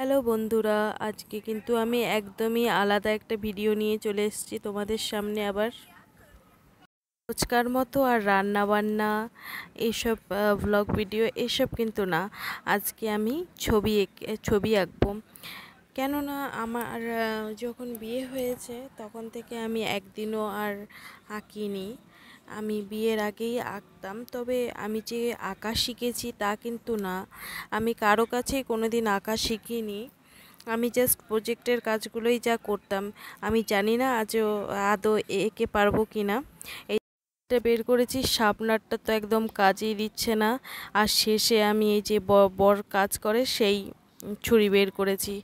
Hello বন্ধুরা, আজকে কিন্তু আমি একদমই আলাদা একটা ভিডিও নিয়ে চলে এসেছি তোমাদের সামনে। আবার রোজকার মতো আর রান্না বান্না এইসব ভ্লগ ভিডিও এসব কিন্তু না। আজকে আমি ছবি আঁকবো। কেননা আমার যখন বিয়ে হয়েছে তখন থেকে আমি একদিনও আর আঁকিনি। আমি বিয়ের আগেই আঁকতাম, তবে আমি যে আঁকা শিখেছি তা কিন্তু না। আমি কারো কাছেই কোনো দিন আঁকা শিখিনি। আমি জাস্ট প্রজেক্টের কাজগুলোই যা করতাম। আমি জানি না আদৌ এঁকে পারবো কি না। এইটা বের করেছি, শার্পনারটা তো একদম কাজেই দিচ্ছে না। আর শেষে আমি এই যে বর কাজ করে সেই ছুরি বের করেছি।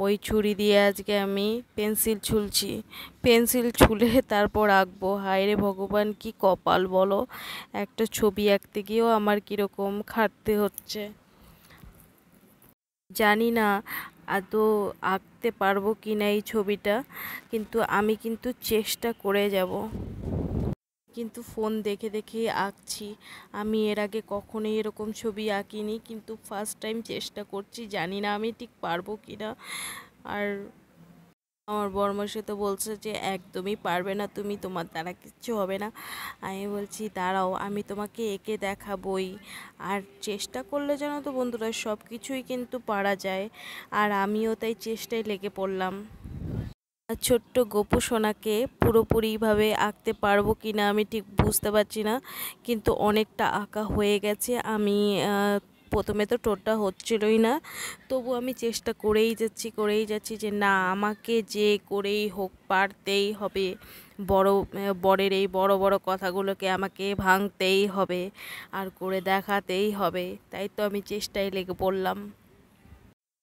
ওই ছুরি দিয়ে আজকে আমি পেন্সিল ছুলে তারপর আঁকবো। হায় রে ভগবান, কি কপাল বলো! একটা ছবি আঁকতে গিয়েও আমার কীরকম খাটতে হচ্ছে। জানি না আদৌ আঁকতে পারবো কি না এই ছবিটা, কিন্তু আমি কিন্তু চেষ্টা করে যাব। কিন্তু ফোন দেখে দেখেই আঁকছি। আমি এর আগে কখনোই এরকম ছবি আঁকিনি, কিন্তু ফার্স্ট টাইম চেষ্টা করছি। জানি না আমি ঠিক পারবো কি না। আর আমার বরমশাই তো বলছে যে একদমই পারবে না তুমি, তোমার দ্বারা কিচ্ছু হবে না। আমি বলছি দাঁড়াও, আমি তোমাকে এঁকে দেখাবই। আর চেষ্টা করলে জানো তো বন্ধুরা, সব কিছুই কিন্তু পারা যায়। আর আমিও তাই চেষ্টায় লেগে পড়লাম। ছোট্ট গোপু সোনাকে পুরোপুরিভাবে আঁকতে পারবো কি না আমি ঠিক বুঝতে পারছি না, কিন্তু অনেকটা আঁকা হয়ে গেছে। আমি প্রথমে তো টোটটা হচ্ছিলই না, তবু আমি চেষ্টা করেই যাচ্ছি যে না, আমাকে যে করেই হোক পারতেই হবে। বরের এই বড় বড় কথাগুলোকে আমাকে ভাঙতেই হবে আর করে দেখাতেই হবে। তাই তো আমি চেষ্টায় লেগে পড়লাম।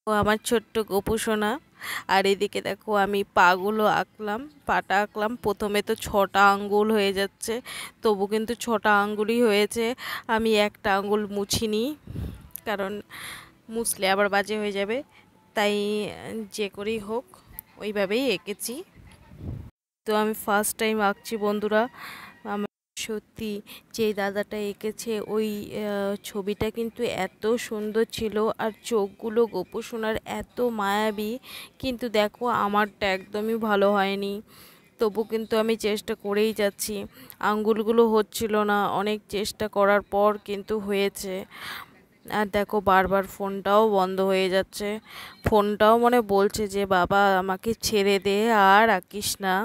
ও আমার ছোট্ট গোপু সোনা। আর এদিকে দেখো আমি পাটা আঁকলাম। প্রথমে তো 6টা আঙ্গুল হয়ে যাচ্ছে, তবু কিন্তু 6টা আঙ্গুলই হয়েছে। আমি একটা আঙ্গুল মুছিনি, কারণ মুছলে আবার বাজে হয়ে যাবে। তাই যে করেই হোক ওইভাবেই এঁকেছি। তো আমি ফার্স্ট টাইম আঁকছি বন্ধুরা। আমার সত্যি যে দাদাটা এঁকেছে ওই ছবিটা কিন্তু এত সুন্দর ছিল, আর চোখগুলো গোপু সোনার এত মায়াবী। কিন্তু দেখো আমারটা একদমই ভালো হয়নি। তবু কিন্তু আমি চেষ্টা করেই যাচ্ছি। আঙ্গুলগুলো হচ্ছিল না, অনেক চেষ্টা করার পর কিন্তু হয়েছে। আর দেখো বারবার ফোনটাও বন্ধ হয়ে যাচ্ছে। ফোনটাও মনে বলছে যে বাবা আমাকে ছেড়ে দে, আর আঁকিস না।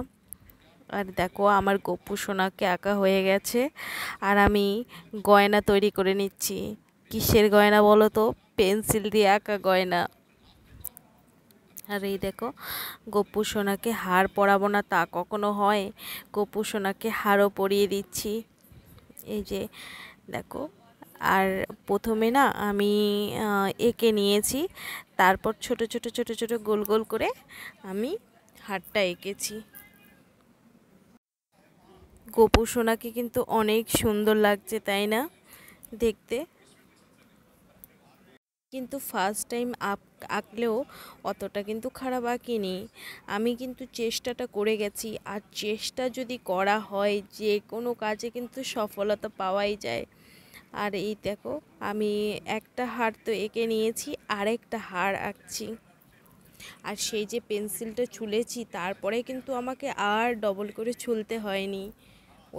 আর দেখো আমার গপ্পু সোনাকে আঁকা হয়ে গেছে। আর আমি গয়না তৈরি করে নিচ্ছি। কিসের গয়না বলো তো? পেন্সিল দিয়ে আঁকা গয়না। আর এই দেখো, গপ্পু সোনাকে হার পরাবো না তা কখনো হয়? গপ্পু সোনাকে হারও পরিয়ে দিচ্ছি। এই যে দেখো। আর প্রথমে না আমি এঁকে নিয়েছি, তারপর ছোট ছোট ছোট ছোট গোল গোল করে আমি হারটা এঁকেছি। গোপু সোনাকে কিন্তু অনেক সুন্দর লাগছে, তাই না দেখতে? কিন্তু ফার্স্ট টাইম আঁকলেও অতটা কিন্তু খারাপ আঁকিনি। আমি কিন্তু চেষ্টাটা করে গেছি, আর চেষ্টা যদি করা হয় যে কোনো কাজে কিন্তু সফলতা পাওয়াই যায়। আর এই দেখো, আমি একটা হার তো এঁকে নিয়েছি, আরেকটা হার আঁকছি। আর সেই যে পেন্সিলটা ছুলেছি তারপরে কিন্তু আমাকে আর ডবল করে ছুলতে হয়নি।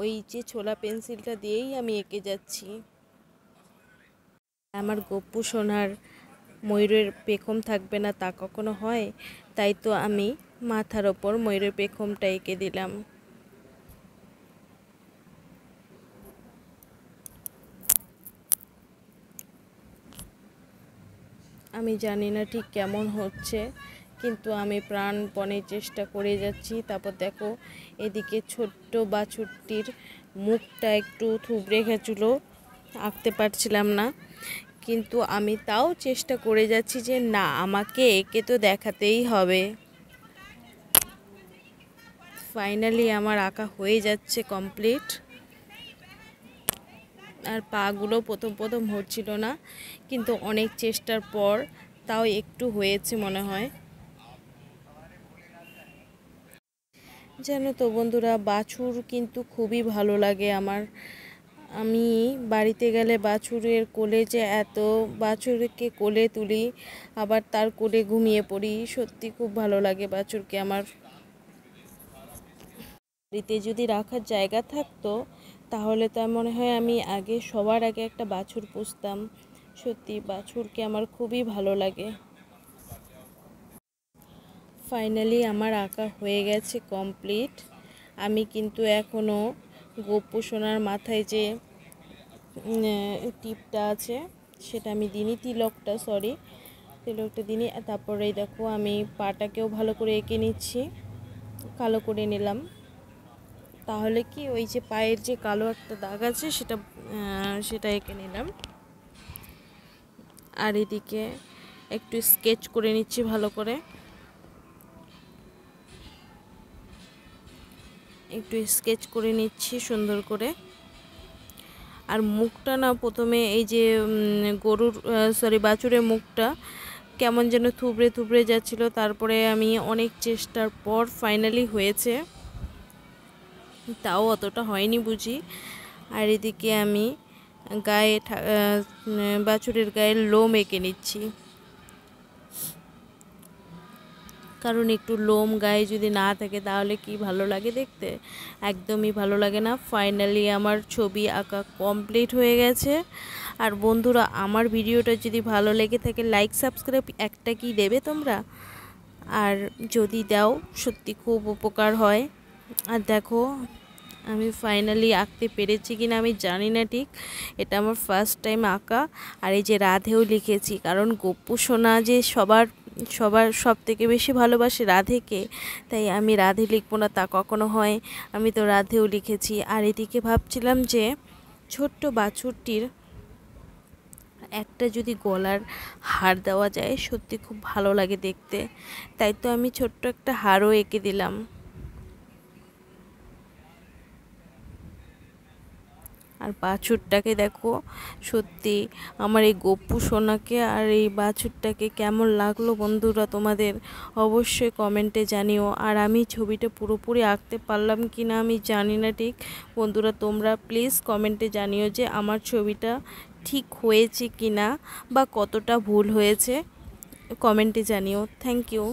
ওই যে ছোলা পেন্সিলটা দিয়েই আমি এঁকে যাচ্ছি। আমার গপ্পু সোনার ময়ূরের পেখম থাকবে না তা কখনো হয়? তাই তো আমি মাথার ওপর ময়ূরের পেখমটা এঁকে দিলাম। আমি জানি না ঠিক কেমন হচ্ছে, কিন্তু আমি প্রাণপণে চেষ্টা করে যাচ্ছি। তারপর দেখো, এদিকে ছোট্ট বাছুরটির মুখটা একটু থুবড়ে গেছিলো, আঁকতে পারছিলাম না। কিন্তু আমি তাও চেষ্টা করে যাচ্ছি যে না, আমাকে এঁকে তো দেখাতেই হবে। ফাইনালি আমার আঁকা হয়ে যাচ্ছে কমপ্লিট। আর পাগুলো প্রথম প্রথম হচ্ছিল না, কিন্তু অনেক চেষ্টার পর তাও একটু হয়েছে মনে হয়। জানো তো বন্ধুরা, বাছুর কিন্তু খুবই ভালো লাগে আমার। আমি বাড়িতে গেলে বাছুরের কোলে যে এত বাছুরকে কোলে তুলি, আবার তার কোলে ঘুমিয়ে পড়ি। সত্যি খুব ভালো লাগে বাছুরকে আমার। বাড়িতে যদি রাখার জায়গা থাকতো তাহলে তো মনে হয় আমি সবার আগে একটা বাছুর পুষতাম। সত্যি বাছুরকে আমার খুবই ভালো লাগে। ফাইনালি আমার আঁকা হয়ে গেছে কমপ্লিট। আমি কিন্তু এখনও গপ্পু সোনার মাথায় যে টিপটা আছে সেটা আমি দিইনি, তিলকটা দিইনি। তারপরে দেখো আমি পাটাকেও ভালো করে এঁকে নিচ্ছি, কালো করে নিলাম। তাহলে কি ওই যে পায়ের যে কালো একটা দাগ আছে সেটা এঁকে নিলাম। আর এদিকে একটু স্কেচ করে নিচ্ছি ভালো করে, সুন্দর করে। আর মুখটা না প্রথমে এই যে বাছুরের মুখটা কেমন যেন থুবড়ে থুবড়ে যাচ্ছিল, তারপরে আমি অনেক চেষ্টার পর ফাইনালি হয়েছে, তাও অতটা হয়নি বুঝি। আর এদিকে আমি বাছুরের গায়ের লোম এঁকে নিচ্ছি, কারণ একটু লোম গায়ে যদি না থাকে তাহলে কি ভালো লাগে দেখতে? একদমই ভালো লাগে না। ফাইনালি আমার ছবি আঁকা কমপ্লিট হয়ে গেছে। আর বন্ধুরা, আমার ভিডিওটা যদি ভালো লেগে থাকে লাইক সাবস্ক্রাইব একটা কি দেবে তোমরা? আর যদি দাও সত্যি খুব উপকার হয়। আর দেখো আমি ফাইনালি আঁকতে পেরেছি কিনা আমি জানি না ঠিক, এটা আমার ফার্স্ট টাইম আঁকা। আর এই যে রাধেও লিখেছি, কারণ গপ্পু সোনা যে সব থেকে বেশি ভালোবাসে রাধেকে, তাই আমি রাধে লিখবো না তা কখনো হয়, আমি তো রাধেও লিখেছি। আর এদিকে ভাবছিলাম যে ছোট্ট বাছুরটির একটা যদি গলার হার দেওয়া যায় সত্যি খুব ভালো লাগে দেখতে, তাই তো আমি ছোট্ট একটা হারও এঁকে দিলাম। আর বাছুরটাকে দেখো, সত্যি আমার এই গপ্পু সোনাকে আর এই বাছুরটাকে কেমন লাগলো বন্ধুরা তোমাদের অবশ্যই কমেন্টে জানিও। আর আমি ছবিটা পুরোপুরি আঁকতে পারলাম কি না আমি জানি না ঠিক। বন্ধুরা তোমরা প্লিজ কমেন্টে জানিও যে আমার ছবিটা ঠিক হয়েছে কি না বা কতটা ভুল হয়েছে, কমেন্টে জানিও। Thank you.